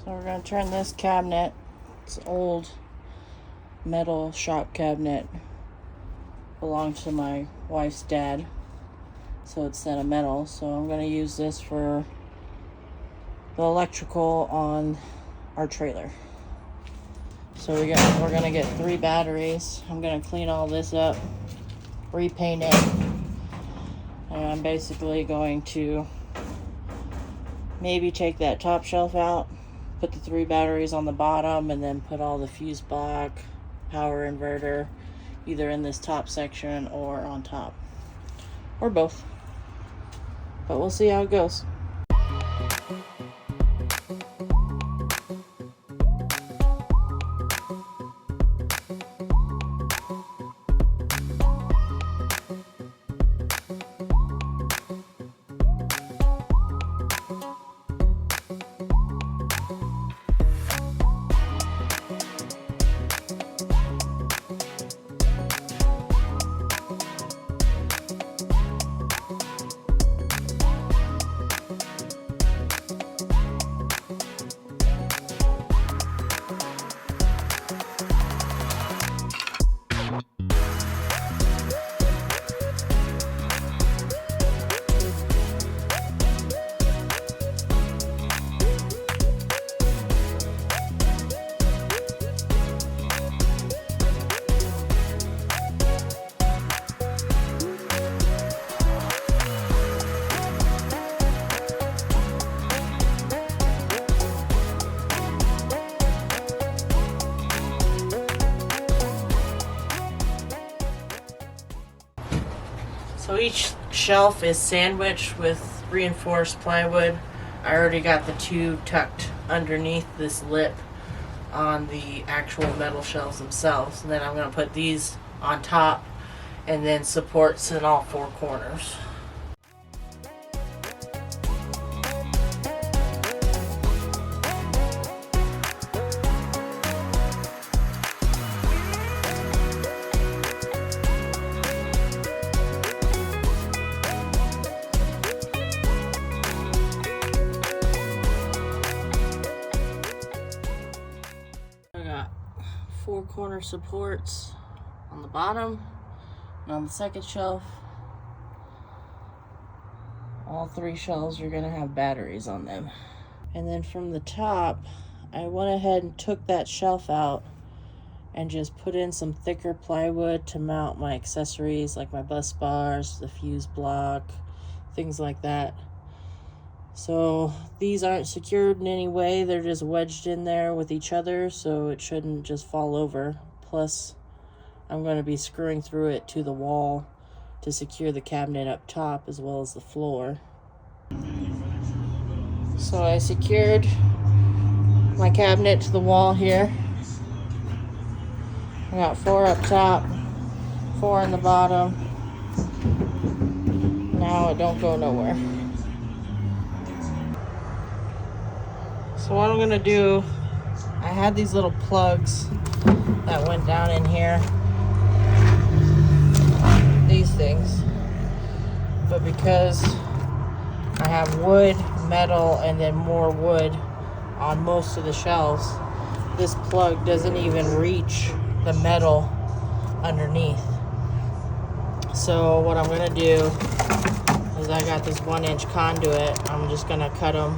So we're going to turn this cabinet, it's an old metal shop cabinet, belonged to my wife's dad, so it's set of metal. So I'm going to use this for the electrical on our trailer. So we're going to get 3 batteries. I'm going to clean all this up, repaint it, and I'm basically going to maybe take that top shelf out, put the 3 batteries on the bottom, and then put all the fuse block, power inverter, either in this top section or on top, or both. But we'll see how it goes. So each shelf is sandwiched with reinforced plywood. I already got the 2 tucked underneath this lip on the actual metal shelves themselves. And then I'm going to put these on top and then supports in all 4 corners. I got 4 corner supports on the bottom and on the second shelf. All 3 shelves are going to have batteries on them. And then from the top, I went ahead and took that shelf out and just put in some thicker plywood to mount my accessories like my bus bars, the fuse block, things like that. So these aren't secured in any way, they're just wedged in there with each other, so it shouldn't just fall over. Plus, I'm going to be screwing through it to the wall to secure the cabinet up top as well as the floor. So I secured my cabinet to the wall here. I got 4 up top, 4 in the bottom. Now it don't go nowhere. So what I'm gonna do, I had these little plugs that went down in here, these things, but because I have wood, metal, and then more wood on most of the shelves, this plug doesn't even reach the metal underneath. So what I'm gonna do is I got this 1-inch conduit. I'm just gonna cut them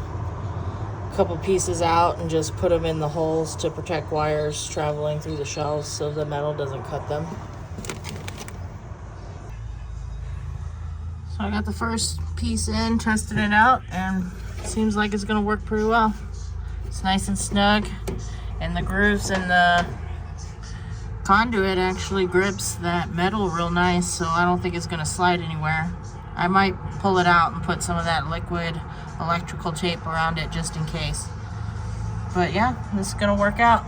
a couple pieces out and just put them in the holes to protect wires traveling through the shelves so the metal doesn't cut them. So I got the first piece in, tested it out, and it seems like it's gonna work pretty well. It's nice and snug, and the grooves in the conduit actually grips that metal real nice, so I don't think it's gonna slide anywhere. I might pull it out and put some of that liquid electrical tape around it just in case. But yeah, this is gonna work out.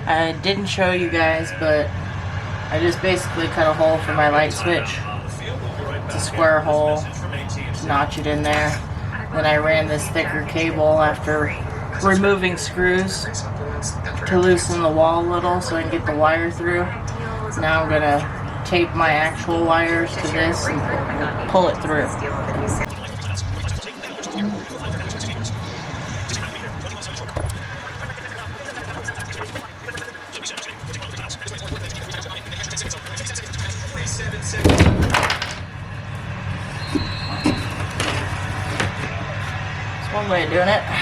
I didn't show you guys, but I just basically cut a hole for my light switch. It's a square hole, notch it in there. Then I ran this thicker cable after removing screws to loosen the wall a little so I can get the wire through. Now I'm gonna tape my actual wires to this and pull it through. That's one way of doing it.